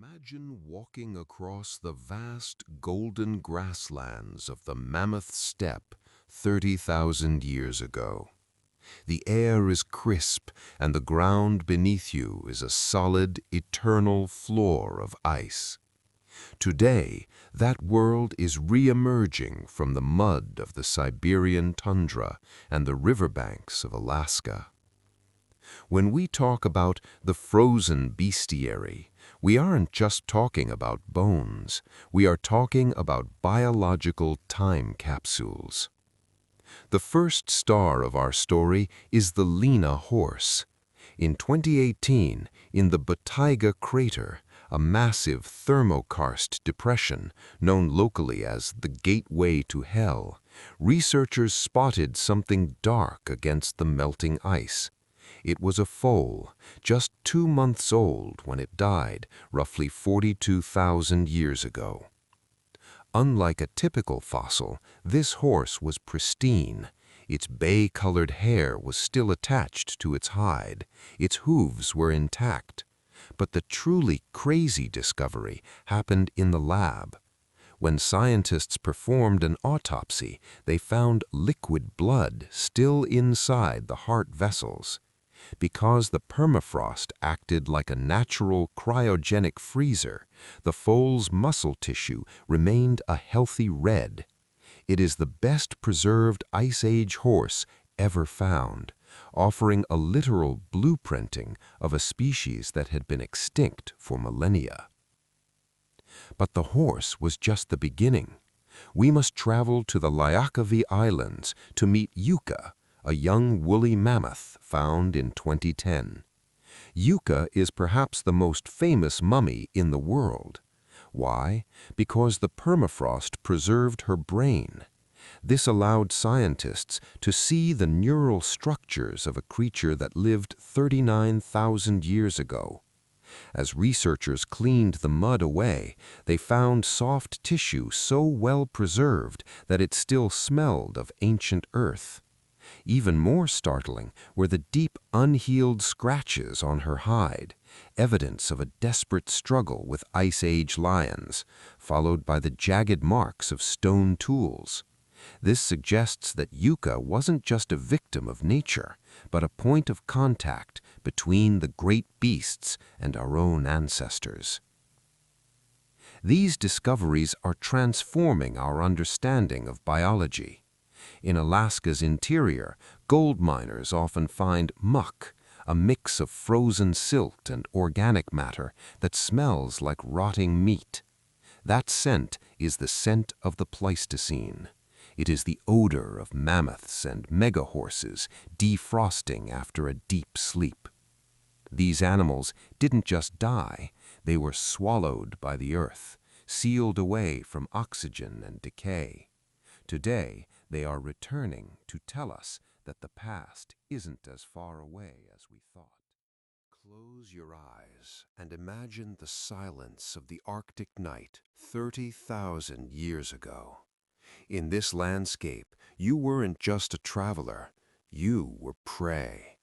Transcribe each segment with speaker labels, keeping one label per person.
Speaker 1: Imagine walking across the vast golden grasslands of the mammoth steppe 30,000 years ago. The air is crisp, and the ground beneath you is a solid, eternal floor of ice. Today, that world is re-emerging from the mud of the Siberian tundra and the riverbanks of Alaska. When we talk about the Frozen Bestiary, we aren't just talking about bones, we are talking about biological time capsules. The first star of our story is the Lena Horse. In 2018, in the Bataiga crater, a massive thermokarst depression, known locally as the Gateway to Hell, researchers spotted something dark against the melting ice. It was a foal, just 2 months old when it died, roughly 42,000 years ago. Unlike a typical fossil, this horse was pristine. Its bay-colored hair was still attached to its hide. Its hooves were intact. But the truly crazy discovery happened in the lab. When scientists performed an autopsy, they found liquid blood still inside the heart vessels. Because the permafrost acted like a natural cryogenic freezer, the foal's muscle tissue remained a healthy red. It is the best preserved Ice Age horse ever found, offering a literal blueprinting of a species that had been extinct for millennia. But the horse was just the beginning. We must travel to the Lyakavi Islands to meet Yucca, a young woolly mammoth found in 2010. Yucca is perhaps the most famous mummy in the world. Why? Because the permafrost preserved her brain. This allowed scientists to see the neural structures of a creature that lived 39,000 years ago. As researchers cleaned the mud away, they found soft tissue so well preserved that it still smelled of ancient earth. Even more startling were the deep, unhealed scratches on her hide, evidence of a desperate struggle with Ice Age lions, followed by the jagged marks of stone tools. This suggests that Yucca wasn't just a victim of nature, but a point of contact between the great beasts and our own ancestors. These discoveries are transforming our understanding of biology. In Alaska's interior, gold miners often find muck, a mix of frozen silt and organic matter that smells like rotting meat. That scent is the scent of the Pleistocene. It is the odor of mammoths and megahorses defrosting after a deep sleep. These animals didn't just die, they were swallowed by the earth, sealed away from oxygen and decay. Today, they are returning to tell us that the past isn't as far away as we thought. Close your eyes and imagine the silence of the Arctic night 30,000 years ago. In this landscape, you weren't just a traveler, you were prey.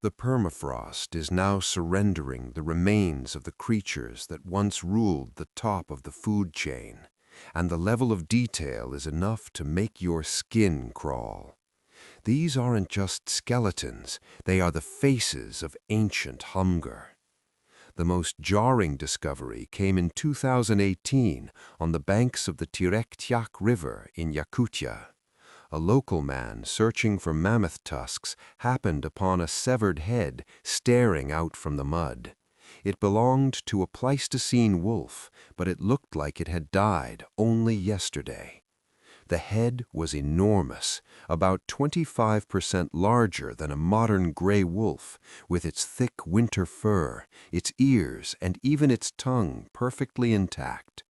Speaker 1: The permafrost is now surrendering the remains of the creatures that once ruled the top of the food chain, and the level of detail is enough to make your skin crawl. These aren't just skeletons, they are the faces of ancient hunger. The most jarring discovery came in 2018 on the banks of the Terek River in Yakutia. A local man searching for mammoth tusks happened upon a severed head staring out from the mud. It belonged to a Pleistocene wolf, but it looked like it had died only yesterday. The head was enormous, about 25% larger than a modern gray wolf, with its thick winter fur, its ears, and even its tongue perfectly intact.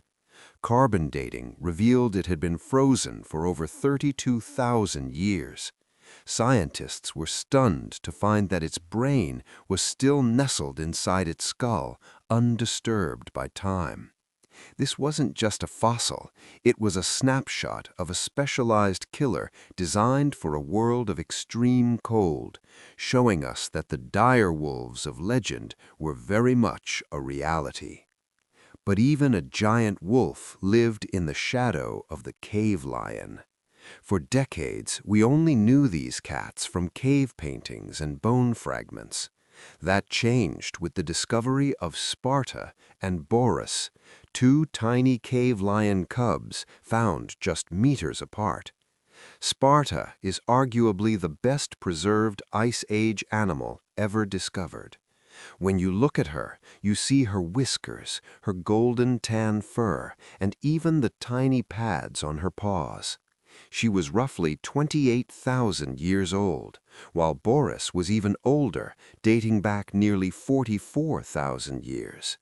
Speaker 1: Carbon dating revealed it had been frozen for over 32,000 years. Scientists were stunned to find that its brain was still nestled inside its skull, undisturbed by time. This wasn't just a fossil, it was a snapshot of a specialized killer designed for a world of extreme cold, showing us that the dire wolves of legend were very much a reality. But even a giant wolf lived in the shadow of the cave lion. For decades, we only knew these cats from cave paintings and bone fragments. That changed with the discovery of Sparta and Boris, two tiny cave lion cubs found just meters apart. Sparta is arguably the best preserved Ice Age animal ever discovered. When you look at her, you see her whiskers, her golden tan fur, and even the tiny pads on her paws. She was roughly 28,000 years old, while Boris was even older, dating back nearly 44,000 years.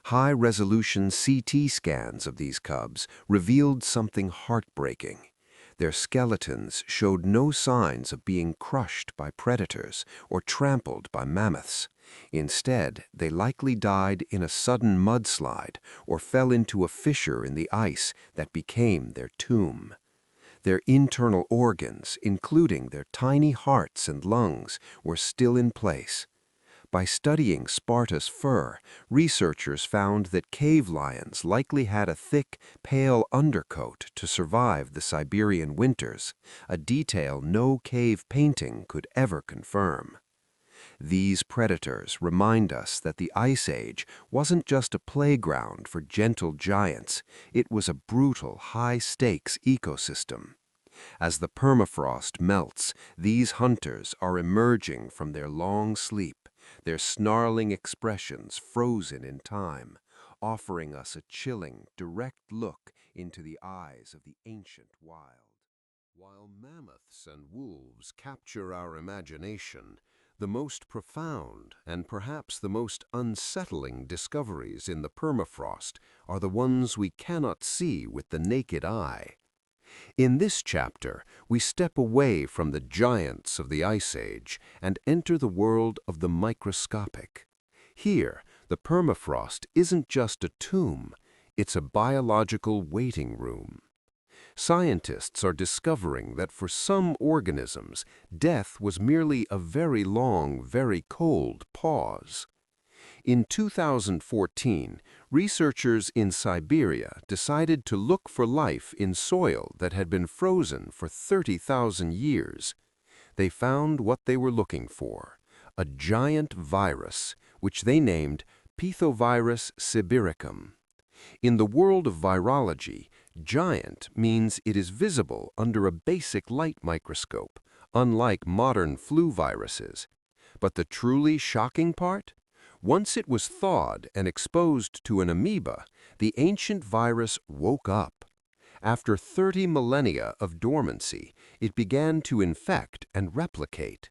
Speaker 1: High-resolution CT scans of these cubs revealed something heartbreaking. Their skeletons showed no signs of being crushed by predators or trampled by mammoths. Instead, they likely died in a sudden mudslide or fell into a fissure in the ice that became their tomb. Their internal organs, including their tiny hearts and lungs, were still in place. By studying Sparta's fur, researchers found that cave lions likely had a thick, pale undercoat to survive the Siberian winters, a detail no cave painting could ever confirm. These predators remind us that the Ice Age wasn't just a playground for gentle giants, it was a brutal, high-stakes ecosystem. As the permafrost melts, these hunters are emerging from their long sleep, their snarling expressions frozen in time, offering us a chilling, direct look into the eyes of the ancient wild. While mammoths and wolves capture our imagination, the most profound and perhaps the most unsettling discoveries in the permafrost are the ones we cannot see with the naked eye. In this chapter, we step away from the giants of the Ice Age and enter the world of the microscopic. Here, the permafrost isn't just a tomb, it's a biological waiting room. Scientists are discovering that for some organisms, death was merely a very long, very cold pause. In 2014, researchers in Siberia decided to look for life in soil that had been frozen for 30,000 years. They found what they were looking for, a giant virus, which they named Pithovirus sibericum. In the world of virology, giant means it is visible under a basic light microscope, unlike modern flu viruses. But the truly shocking part? Once it was thawed and exposed to an amoeba, the ancient virus woke up. After 30 millennia of dormancy, it began to infect and replicate.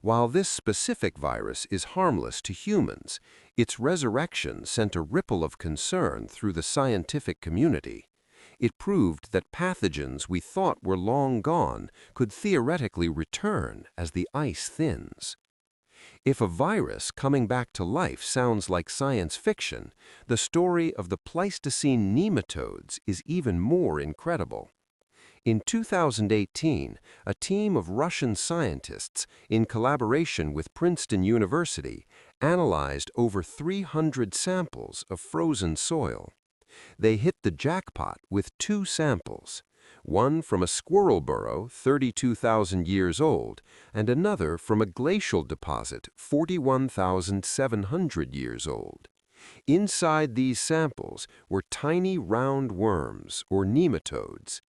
Speaker 1: While this specific virus is harmless to humans, its resurrection sent a ripple of concern through the scientific community. It proved that pathogens we thought were long gone could theoretically return as the ice thins. If a virus coming back to life sounds like science fiction, the story of the Pleistocene nematodes is even more incredible. In 2018, a team of Russian scientists, in collaboration with Princeton University, analyzed over 300 samples of frozen soil. They hit the jackpot with 2 samples, one from a squirrel burrow 32,000 years old, and another from a glacial deposit 41,700 years old. Inside these samples were tiny round worms, or nematodes.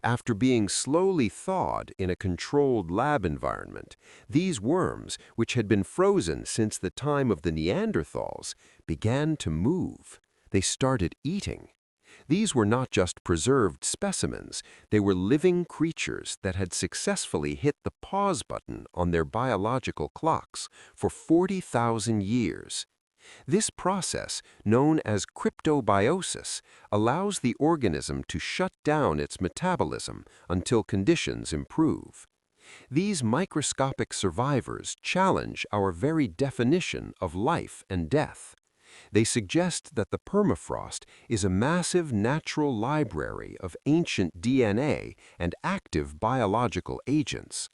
Speaker 1: After being slowly thawed in a controlled lab environment, these worms, which had been frozen since the time of the Neanderthals, began to move. They started eating. These were not just preserved specimens, they were living creatures that had successfully hit the pause button on their biological clocks for 40,000 years. This process, known as cryptobiosis, allows the organism to shut down its metabolism until conditions improve. These microscopic survivors challenge our very definition of life and death. They suggest that the permafrost is a massive natural library of ancient DNA and active biological agents.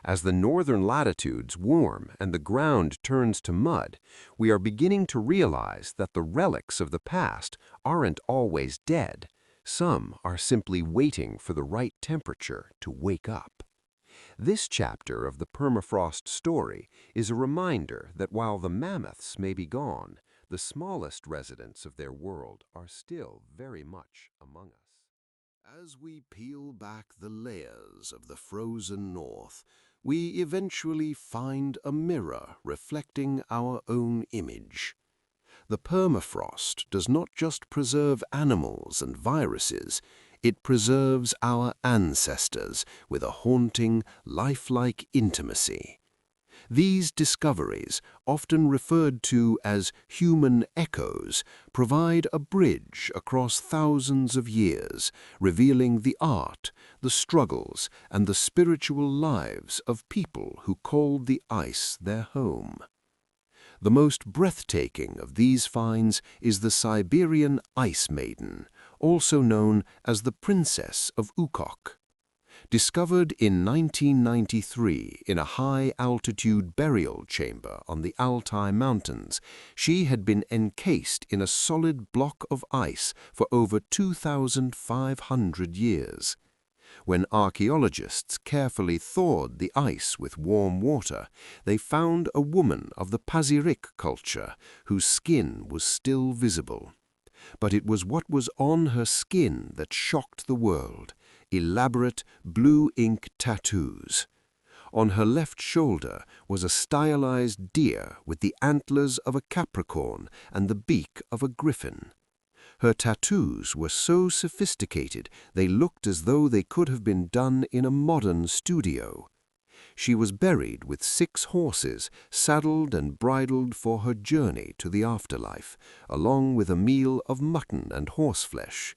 Speaker 1: As the northern latitudes warm and the ground turns to mud, we are beginning to realize that the relics of the past aren't always dead. Some are simply waiting for the right temperature to wake up. This chapter of the permafrost story is a reminder that while the mammoths may be gone, the smallest residents of their world are still very much among us. As we peel back the layers of the frozen north, we eventually find a mirror reflecting our own image. The permafrost does not just preserve animals and viruses, it preserves our ancestors with a haunting, lifelike intimacy. These discoveries, often referred to as human echoes, provide a bridge across thousands of years, revealing the art, the struggles, and the spiritual lives of people who called the ice their home. The most breathtaking of these finds is the Siberian ice maiden, also known as the Princess of Ukok. Discovered in 1993 in a high-altitude burial chamber on the Altai Mountains, she had been encased in a solid block of ice for over 2,500 years. When archaeologists carefully thawed the ice with warm water, they found a woman of the Pazyryk culture whose skin was still visible. But it was what was on her skin that shocked the world: elaborate blue ink tattoos. On her left shoulder was a stylized deer with the antlers of a capricorn and the beak of a griffin. Her tattoos were so sophisticated they looked as though they could have been done in a modern studio. She was buried with 6 horses, saddled and bridled for her journey to the afterlife, along with a meal of mutton and horseflesh.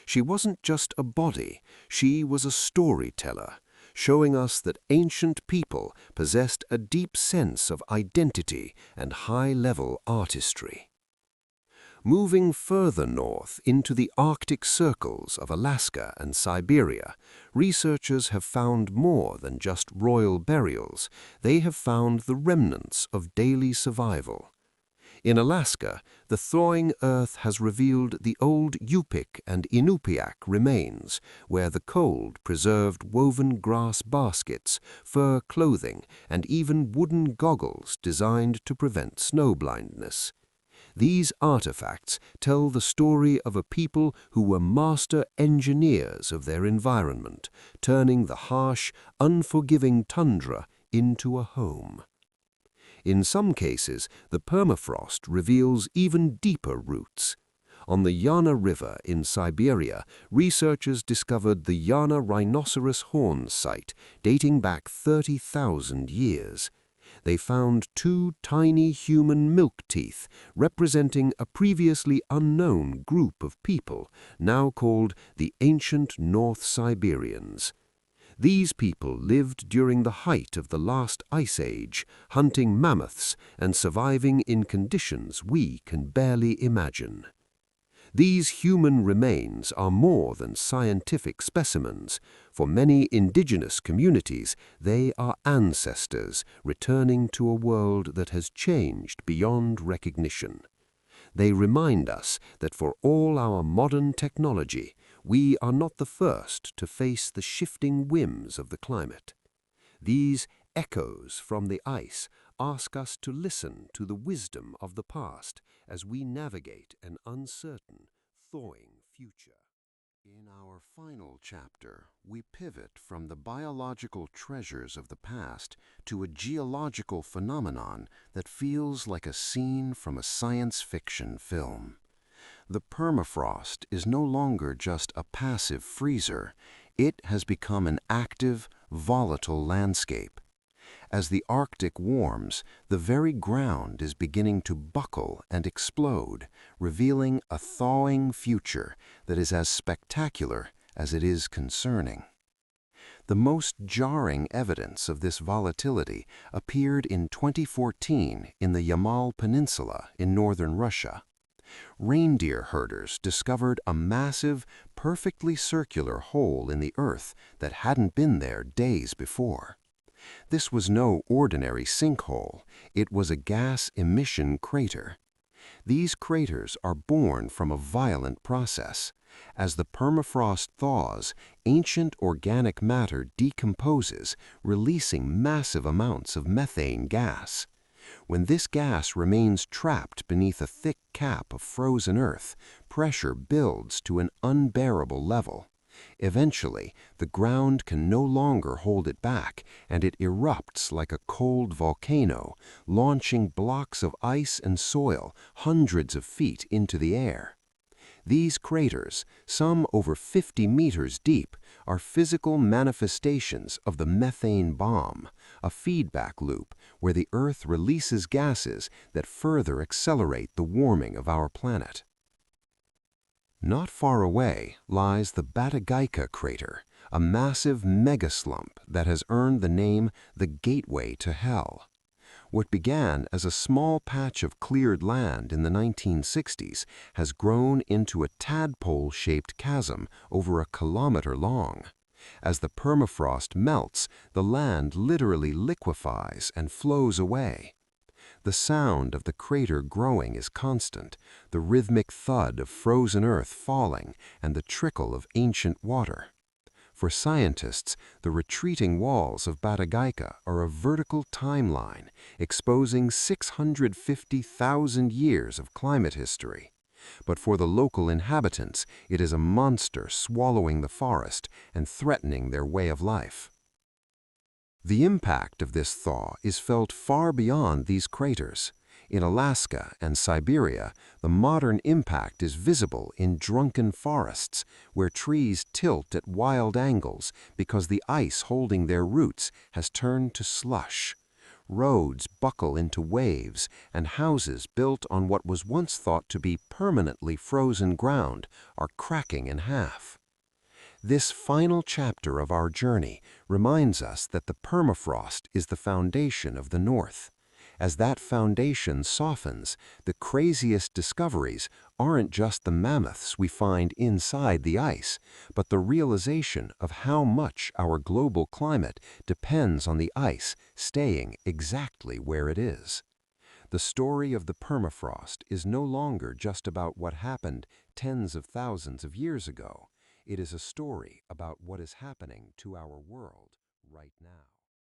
Speaker 1: She wasn't just a body, she was a storyteller, showing us that ancient people possessed a deep sense of identity and high-level artistry. Moving further north into the Arctic circles of Alaska and Siberia, researchers have found more than just royal burials. They have found the remnants of daily survival. In Alaska, the thawing earth has revealed the old Yupik and Inupiaq remains, where the cold preserved woven grass baskets, fur clothing, and even wooden goggles designed to prevent snow blindness. These artifacts tell the story of a people who were master engineers of their environment, turning the harsh, unforgiving tundra into a home. In some cases, the permafrost reveals even deeper roots. On the Yana River in Siberia, researchers discovered the Yana rhinoceros horn site, dating back 30,000 years. They found 2 tiny human milk teeth representing a previously unknown group of people, now called the ancient North Siberians. These people lived during the height of the last ice age, hunting mammoths and surviving in conditions we can barely imagine. These human remains are more than scientific specimens. For many indigenous communities, they are ancestors returning to a world that has changed beyond recognition. They remind us that for all our modern technology, we are not the first to face the shifting whims of the climate. These echoes from the ice ask us to listen to the wisdom of the past as we navigate an uncertain, thawing future. In our final chapter, we pivot from the biological treasures of the past to a geological phenomenon that feels like a scene from a science fiction film. The permafrost is no longer just a passive freezer. It has become an active, volatile landscape. As the Arctic warms, the very ground is beginning to buckle and explode, revealing a thawing future that is as spectacular as it is concerning. The most jarring evidence of this volatility appeared in 2014 in the Yamal Peninsula in northern Russia. Reindeer herders discovered a massive, perfectly circular hole in the earth that hadn't been there days before.
Speaker 2: This was no ordinary sinkhole, it was a gas emission crater. These craters are born from a violent process. As the permafrost thaws, ancient organic matter decomposes, releasing massive amounts of methane gas. When this gas remains trapped beneath a thick cap of frozen earth, pressure builds to an unbearable level. Eventually, the ground can no longer hold it back, and it erupts like a cold volcano, launching blocks of ice and soil hundreds of feet into the air. These craters, some over 50 meters deep, are physical manifestations of the methane bomb, a feedback loop where the Earth releases gases that further accelerate the warming of our planet. Not far away lies the Batagaika crater, a massive megaslump that has earned the name the Gateway to Hell. What began as a small patch of cleared land in the 1960s has grown into a tadpole-shaped chasm over a kilometer long. As the permafrost melts, the land literally liquefies and flows away. The sound of the crater growing is constant, the rhythmic thud of frozen earth falling and the trickle of ancient water. For scientists, the retreating walls of Batagaika are a vertical timeline exposing 650,000 years of climate history. But for the local inhabitants, it is a monster swallowing the forest and threatening their way of life. The impact of this thaw is felt far beyond these craters. In Alaska and Siberia, the modern impact is visible in drunken forests, where trees tilt at wild angles because the ice holding their roots has turned to slush. Roads buckle into waves, and houses built on what was once thought to be permanently frozen ground are cracking in half. This final chapter of our journey reminds us that the permafrost is the foundation of the North. As that foundation softens, the craziest discoveries aren't just the mammoths we find inside the ice, but the realization of how much our global climate depends on the ice staying exactly where it is. The story of the permafrost is no longer just about what happened tens of thousands of years ago. It is a story about what is happening to our world right now.